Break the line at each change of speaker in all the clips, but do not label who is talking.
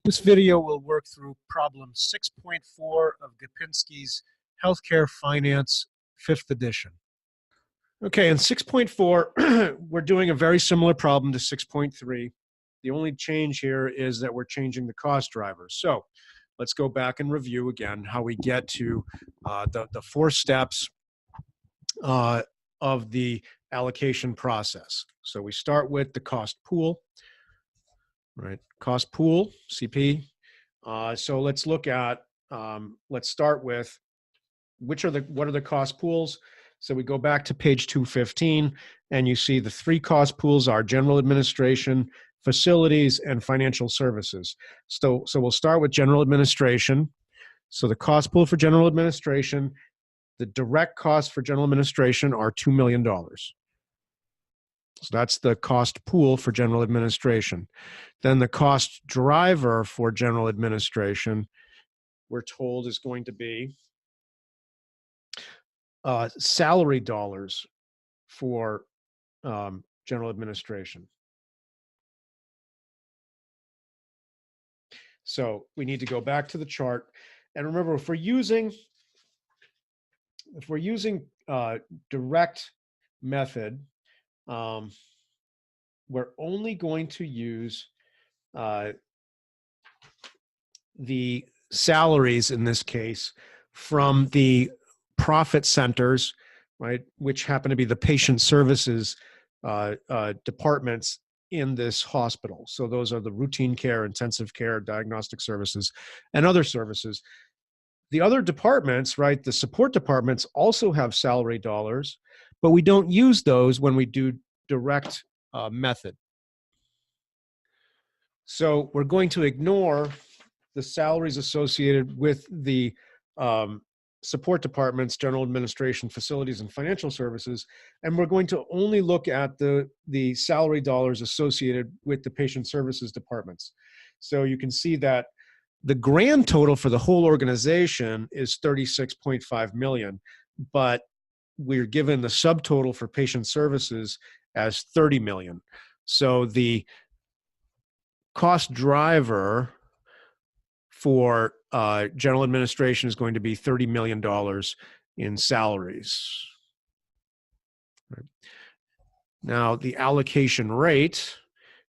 This video will work through problem 6.4 of Gapenski's Healthcare Finance 5th edition. Okay, in 6.4, we're doing a very similar problem to 6.3. The only change here is that we're changing the cost drivers. So let's go back and review again how we get to the 4 steps of the allocation process. So we start with the cost pool, right? Cost pool, CP. So let's look at, let's start with what are the cost pools? So we go back to page 215 and you see the 3 cost pools are general administration, facilities, and financial services. So we'll start with general administration. So the cost pool for general administration, the direct costs for general administration are $2 million. So that's the cost pool for general administration. Then the cost driver for general administration, we're told, is going to be salary dollars for general administration. So we need to go back to the chart. And remember, if we're using direct method, we're only going to use the salaries in this case from the profit centers, right, which happen to be the patient services departments in this hospital. So those are the routine care, intensive care, diagnostic services, and other services. The other departments, right, the support departments also have salary dollars, but we don't use those when we do direct method. So we're going to ignore the salaries associated with the support departments, general administration, facilities, and financial services, and we're going to only look at the salary dollars associated with the patient services departments. So you can see that the grand total for the whole organization is 36.5 million, but we're given the subtotal for patient services as 30 million. So the cost driver for general administration is going to be $30 million in salaries. Right. Now, the allocation rate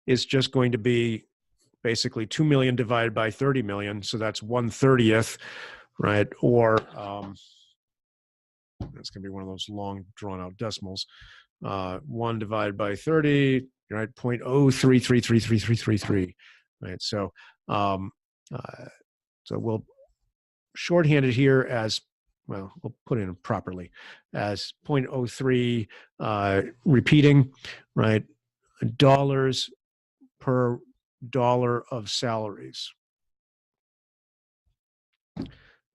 is just going to be basically 2 million divided by 30 million. So that's 1/30th, right? Or that's going to be one of those long drawn out decimals. 1 divided by 30, right? 0.03333333, right? So, so we'll shorthand it here as, well, we'll put it in properly as 0.03 repeating, right? Dollars per dollar of salaries.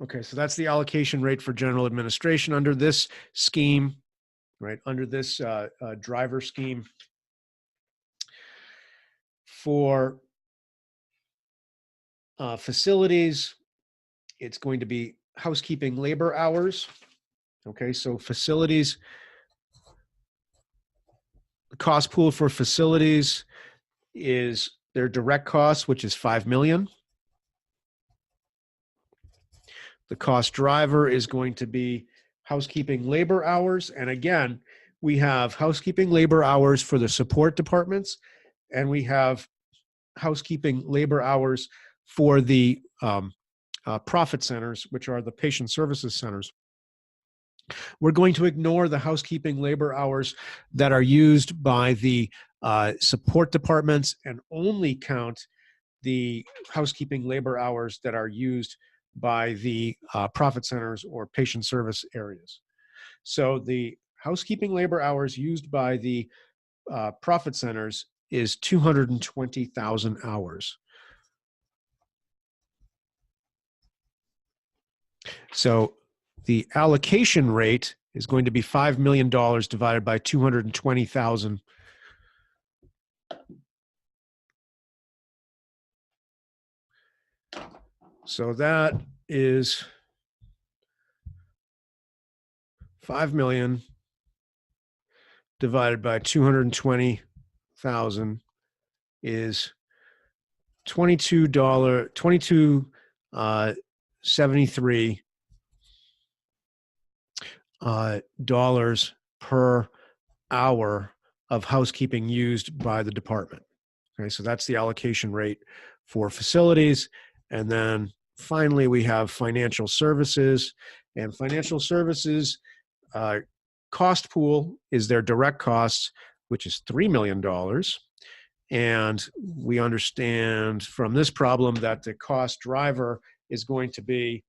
Okay, so that's the allocation rate for general administration under this scheme, right? Under this driver scheme. For facilities, it's going to be housekeeping labor hours. Okay, so facilities, the cost pool for facilities is their direct costs, which is 5 million. The cost driver is going to be housekeeping labor hours. And again, we have housekeeping labor hours for the support departments, and we have housekeeping labor hours for the profit centers, which are the patient services centers. We're going to ignore the housekeeping labor hours that are used by the support departments and only count the housekeeping labor hours that are used by the profit centers or patient service areas. So the housekeeping labor hours used by the profit centers is 220,000 hours. So the allocation rate is going to be $5 million divided by 220,000. So that is 5 million divided by 220,000 is $22.73 dollars per hour of housekeeping used by the department. Okay, so that's the allocation rate for facilities. And then finally, we have financial services. And financial services cost pool is their direct costs, which is $3 million. And we understand from this problem that the cost driver is going to be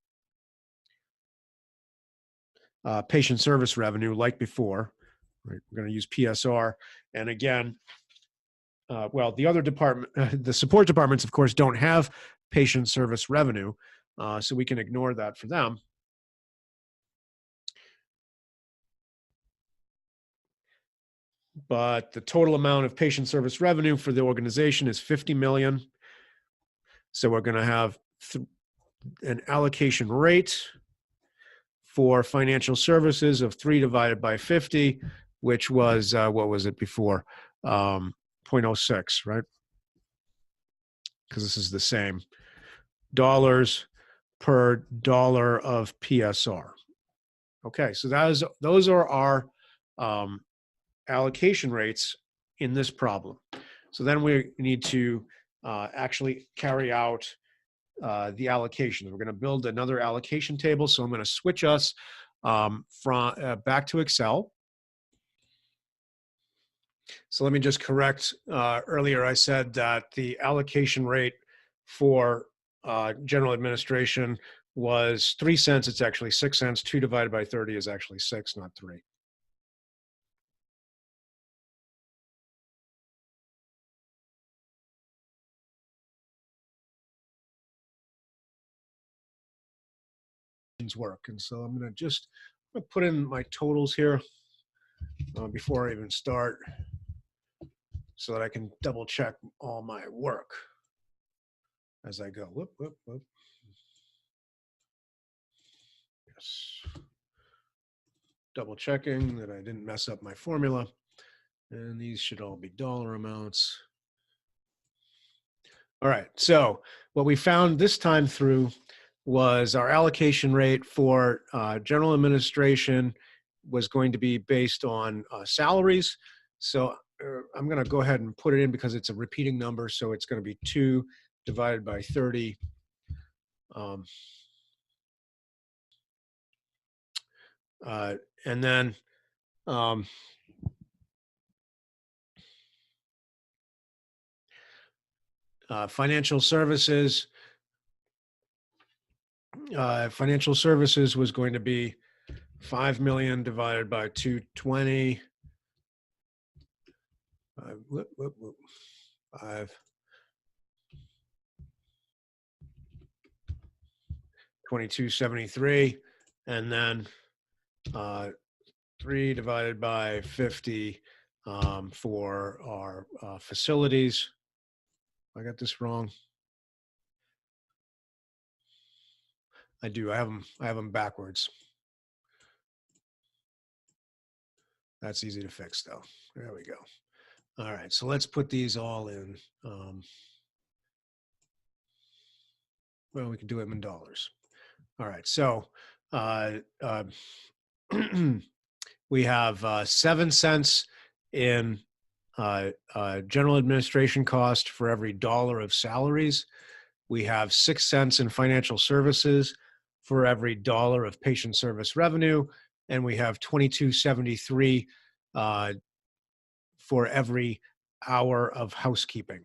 patient service revenue like before. Right? We're going to use PSR. And again, well, the other department, the support departments, of course, don't have patient service revenue, so we can ignore that for them. But the total amount of patient service revenue for the organization is 50 million. So we're going to have an allocation rate for financial services of 3 divided by 50, which was, what was it before? 0.06, right? Because this is the same. Dollars per dollar of PSR. Okay, so those are our allocation rates in this problem. So then we need to actually carry out the allocations. We're going to build another allocation table. So I'm going to switch us from back to Excel. So let me just correct. Earlier I said that the allocation rate for general administration was 3 cents. It's actually 6 cents. 2 divided by 30 is actually 6, not 3. Work. And so I'm going to just put in my totals here before I even start so that I can double check all my work as I go. Whoop, whoop, whoop. Yes. Double checking that I didn't mess up my formula. And these should all be dollar amounts. All right, so what we found this time through was our allocation rate for general administration was going to be based on salaries. So I'm going to go ahead and put it in because it's a repeating number. So it's going to be 2 divided by 30. And then financial services. Financial services was going to be 5 million divided by 220. 5. 2273, and then 3 divided by 50 for our facilities. I got this wrong. I do. I have them backwards. That's easy to fix, though. There we go. All right, so let's put these all in. Well, we can do them in dollars. All right, so we have 7 cents in general administration cost for every dollar of salaries. We have 6 cents in financial services for every dollar of patient service revenue, and we have 22.73 for every hour of housekeeping.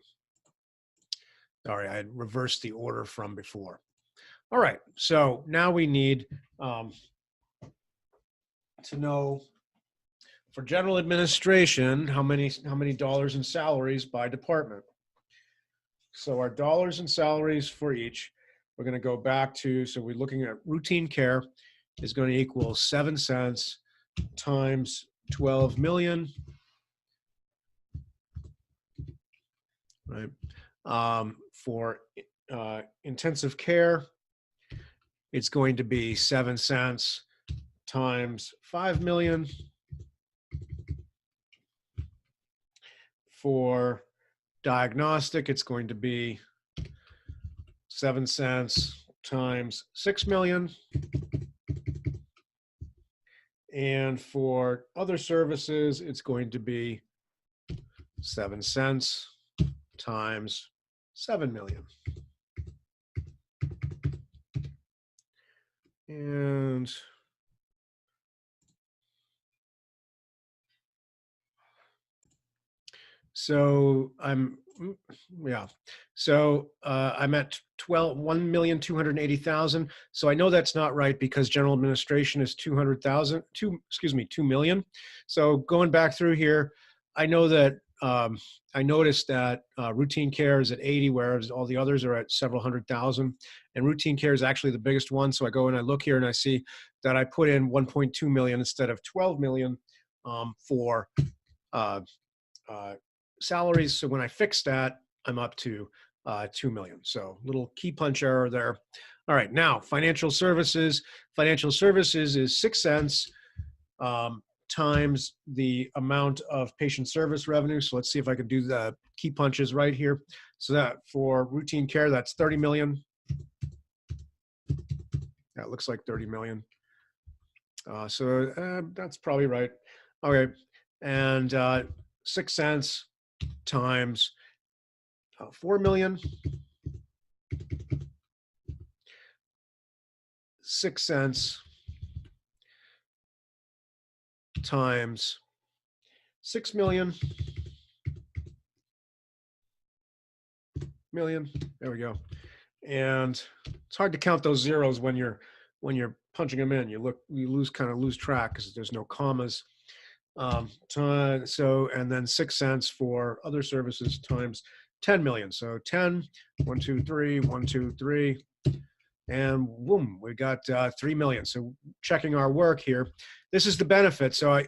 Sorry, I reversed the order from before. All right, so now we need to know for general administration how many dollars in salaries by department. So our dollars and salaries for each, we're going to go back to, so we're looking at routine care is going to equal 7 cents times 12 million, right? For intensive care, it's going to be 7 cents times 5 million. For diagnostic, it's going to be 7 cents times 6 million. And for other services, it's going to be 7 cents times 7 million. And so I'm at 1,280,000. So I know that's not right because general administration is 200,000, 2 million. So going back through here, I know that I noticed that routine care is at 80, whereas all the others are at several hundred thousand. And routine care is actually the biggest one. So I go and I look here and I see that I put in 1.2 million instead of 12 million for salaries. So when I fix that, I'm up to 2 million. So little key punch error there. All right, now financial services. Financial services is 6 cents times the amount of patient service revenue. So let's see if I can do the key punches right here. So that for routine care, that's 30 million. That looks like 30 million. So that's probably right. Okay, and 6 cents times 4 million. 6 cents times 6 million. There we go. And it's hard to count those zeros when you're punching them in. You lose track because there's no commas. So and then 6 cents for other services times 10 million. So 10, 1, 2, 3, 1, 2, 3. And boom, we got 3 million. So checking our work here, this is the benefit. So I,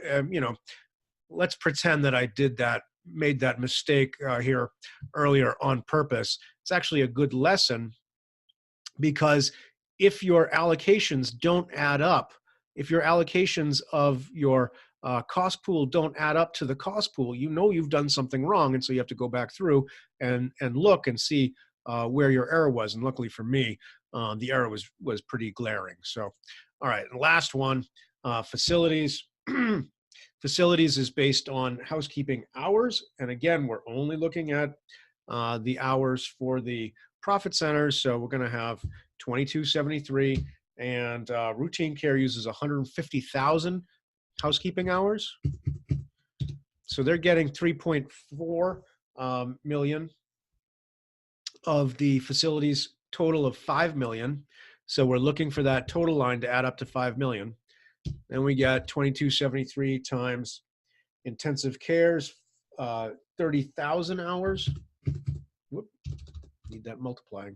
let's pretend that I made that mistake here earlier on purpose. It's actually a good lesson because if your allocations don't add up, if your allocations of your cost pool don't add up to the cost pool, you know you've done something wrong, and so you have to go back through and look and see where your error was. And luckily for me, the error was pretty glaring. So, all right, and last one, facilities. Facilities is based on housekeeping hours, and again, we're only looking at the hours for the profit centers. So we're going to have 2273, and routine care uses 150,000 housekeeping hours. So they're getting 3.4 million of the facilities total of 5 million. So we're looking for that total line to add up to 5 million. Then we got 2273 times intensive cares, 30,000 hours. Whoop, need that multiplying.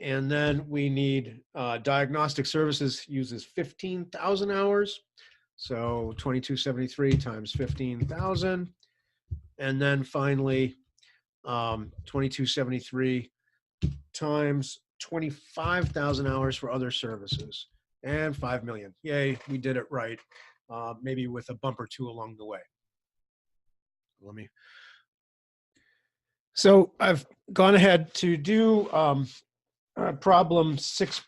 And then we need diagnostic services uses 15,000 hours. So 2273 times 15,000. And then finally, 2273 times 25,000 hours for other services, and 5 million. Yay, we did it right. Maybe with a bump or two along the way. So I've gone ahead to do problem 6,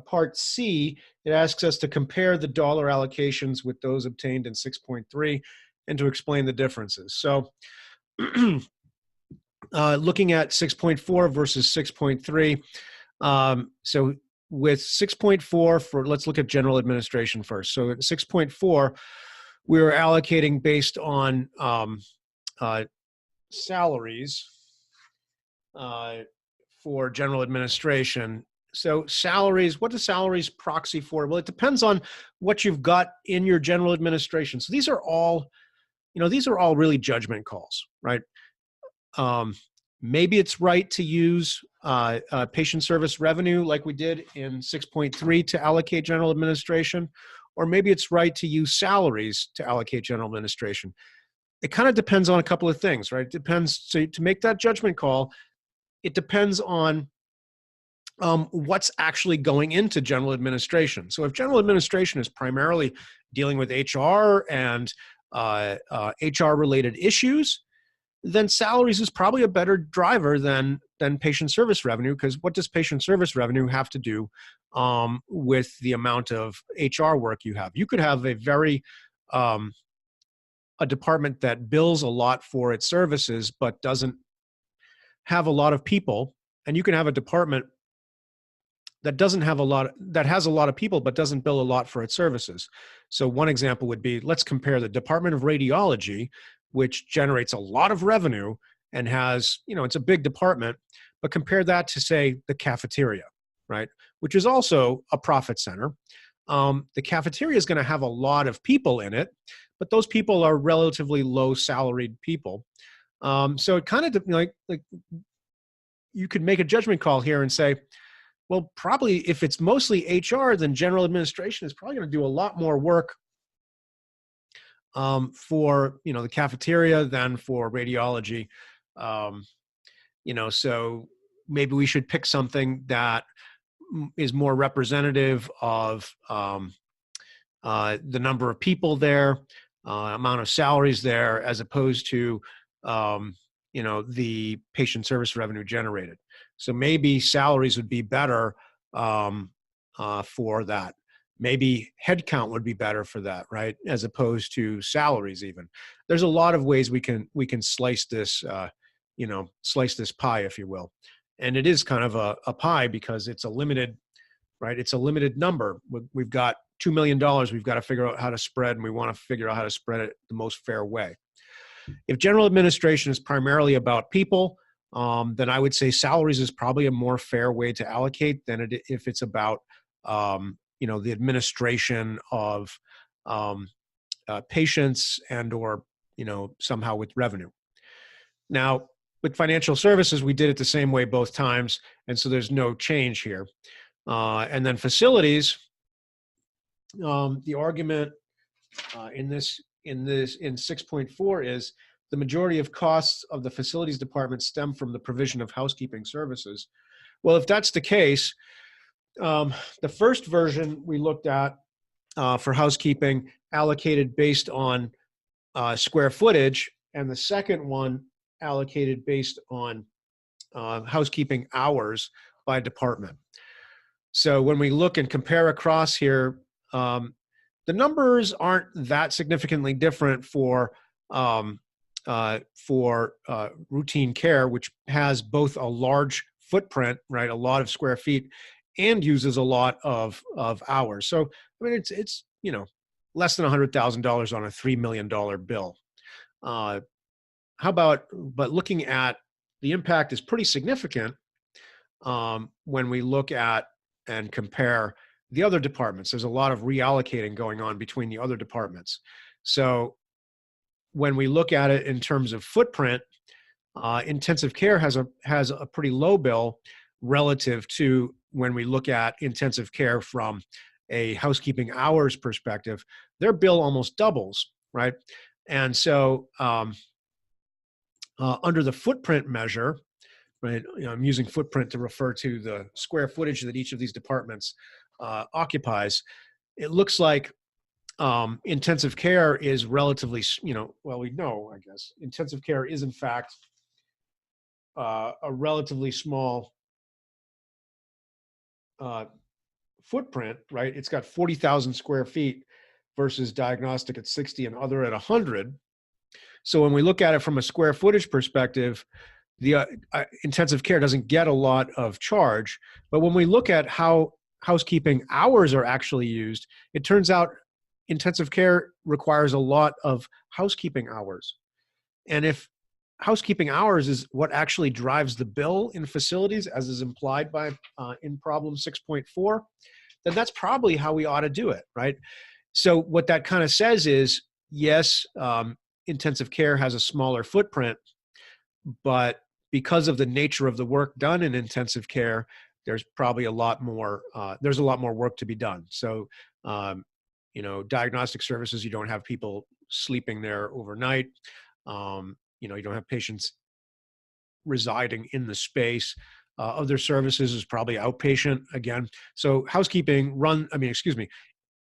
part C. It asks us to compare the dollar allocations with those obtained in 6.3 and to explain the differences. So looking at 6.4 versus 6.3. So with 6.4, let's look at general administration first. So at 6.4, we were allocating based on salaries for general administration. So salaries, what do salaries proxy for? Well, it depends on what you've got in your general administration. So these are all really judgment calls, right? Maybe it's right to use patient service revenue like we did in 6.3 to allocate general administration, or maybe it's right to use salaries to allocate general administration. It kind of depends on a couple of things, right? It depends, so to make that judgment call, it depends on what's actually going into general administration. So if general administration is primarily dealing with HR and HR-related issues, then salaries is probably a better driver than patient service revenue, because what does patient service revenue have to do with the amount of HR work you have? You could have a department that bills a lot for its services but doesn't have a lot of people, and you can have a department that doesn't have a lot, that has a lot of people but doesn't bill a lot for its services. So one example would be, let's compare the Department of Radiology, which generates a lot of revenue and has, it's a big department, but compare that to, say, the cafeteria, right, which is also a profit center. The cafeteria is going to have a lot of people in it, but those people are relatively low salaried people. So it kind of like you could make a judgment call here and say, well, probably if it's mostly HR, then general administration is probably going to do a lot more work for the cafeteria than for radiology. So maybe we should pick something that is more representative of the number of people there, amount of salaries there, as opposed to the patient service revenue generated. So maybe salaries would be better for that. Maybe headcount would be better for that, right? As opposed to salaries even. There's a lot of ways we can slice this, slice this pie, if you will. And it is kind of a pie because it's a limited, right? It's a limited number. We've got $2 million. We've got to figure out how to spread, and we want to figure out how to spread it the most fair way. If general administration is primarily about people, then I would say salaries is probably a more fair way to allocate than if it's about the administration of patients and or somehow with revenue. Now, with financial services, we did it the same way both times, and so there's no change here. And then facilities, the argument in 6.4 is the majority of costs of the facilities department stem from the provision of housekeeping services. Well, if that's the case, the first version we looked at for housekeeping allocated based on square footage, and the second one allocated based on housekeeping hours by department. So when we look and compare across here, the numbers aren't that significantly different for routine care, which has both a large footprint, right, a lot of square feet, and uses a lot of hours. So I mean, it's less than $100,000 on a $3 million bill. But looking at the impact is pretty significant when we look at and compare the other departments. There's a lot of reallocating going on between the other departments. So when we look at it in terms of footprint, intensive care has a pretty low bill relative to when we look at intensive care from a housekeeping hours perspective. Their bill almost doubles, right? And so under the footprint measure, right, I'm using footprint to refer to the square footage that each of these departments occupies. It looks like intensive care is relatively, we know, I guess, intensive care is in fact a relatively small footprint, right? It's got 40,000 square feet versus diagnostic at 60 and other at 100. So when we look at it from a square footage perspective, the intensive care doesn't get a lot of charge. But when we look at how housekeeping hours are actually used, it turns out intensive care requires a lot of housekeeping hours. And if housekeeping hours is what actually drives the bill in facilities, as is implied by in problem 6.4, then that's probably how we ought to do it, right? So what that kind of says is, yes, intensive care has a smaller footprint, but because of the nature of the work done in intensive care, there's probably a lot more, there's a lot more work to be done. So, diagnostic services, you don't have people sleeping there overnight. You don't have patients residing in the space. Other services is probably outpatient again. So housekeeping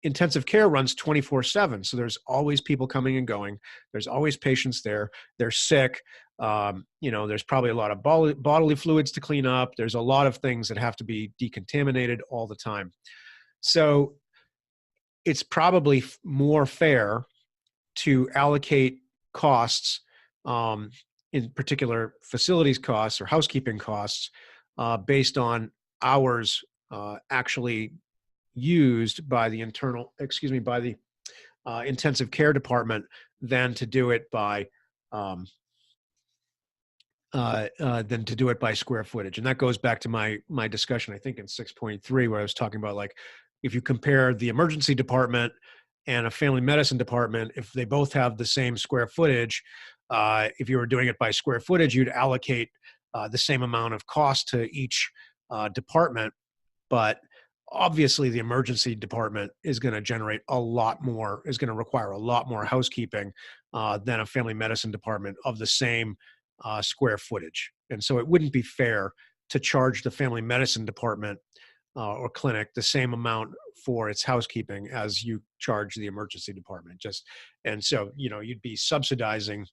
intensive care runs 24/7. So there's always people coming and going. There's always patients there. They're sick. There's probably a lot of bodily fluids to clean up. There's a lot of things that have to be decontaminated all the time. So it's probably more fair to allocate costs, in particular facilities costs or housekeeping costs, based on hours actually used by the intensive care department than to do it by square footage. And that goes back to my discussion, I think in 6.3, where I was talking about, like, if you compare the emergency department and a family medicine department, if they both have the same square footage, if you were doing it by square footage, you'd allocate the same amount of cost to each department. But obviously the emergency department is going to require a lot more housekeeping than a family medicine department of the same square footage. And so it wouldn't be fair to charge the family medicine department or clinic the same amount for its housekeeping as you charge the emergency department. And so, you'd be subsidizing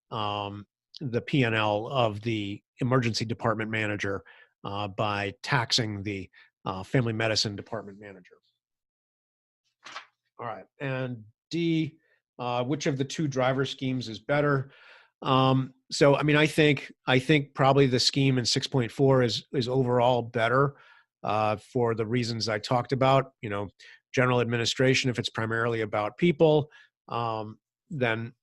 the P&L of the emergency department manager by taxing the family medicine department manager. All right, and D, which of the two driver schemes is better? So, I mean, I think probably the scheme in 6.4 is overall better for the reasons I talked about. General administration, if it's primarily about people, then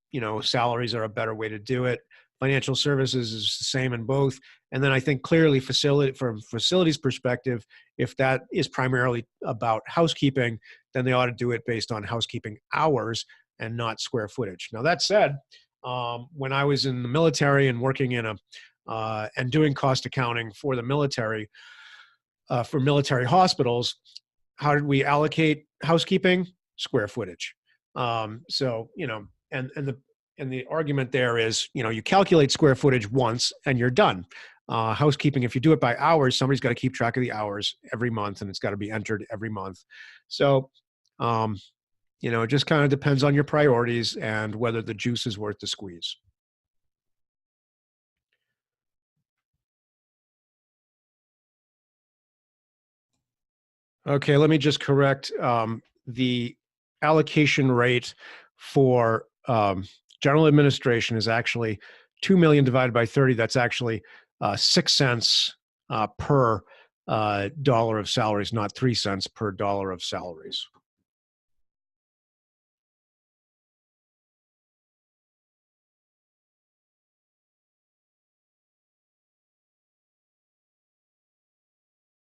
salaries are a better way to do it. Financial services is the same in both. And then I think clearly from facilities perspective, if that is primarily about housekeeping, then they ought to do it based on housekeeping hours and not square footage. Now, that said, when I was in the military and working and doing cost accounting for the military, for military hospitals, how did we allocate housekeeping? Square footage. And the argument there is, you calculate square footage once and you're done. Housekeeping, if you do it by hours, somebody's got to keep track of the hours every month, and it's got to be entered every month. So, it just kind of depends on your priorities and whether the juice is worth the squeeze. Okay, let me just correct. The allocation rate for general administration is actually 2 million divided by 30. That's actually 6 cents per dollar of salaries, not 3 cents per dollar of salaries.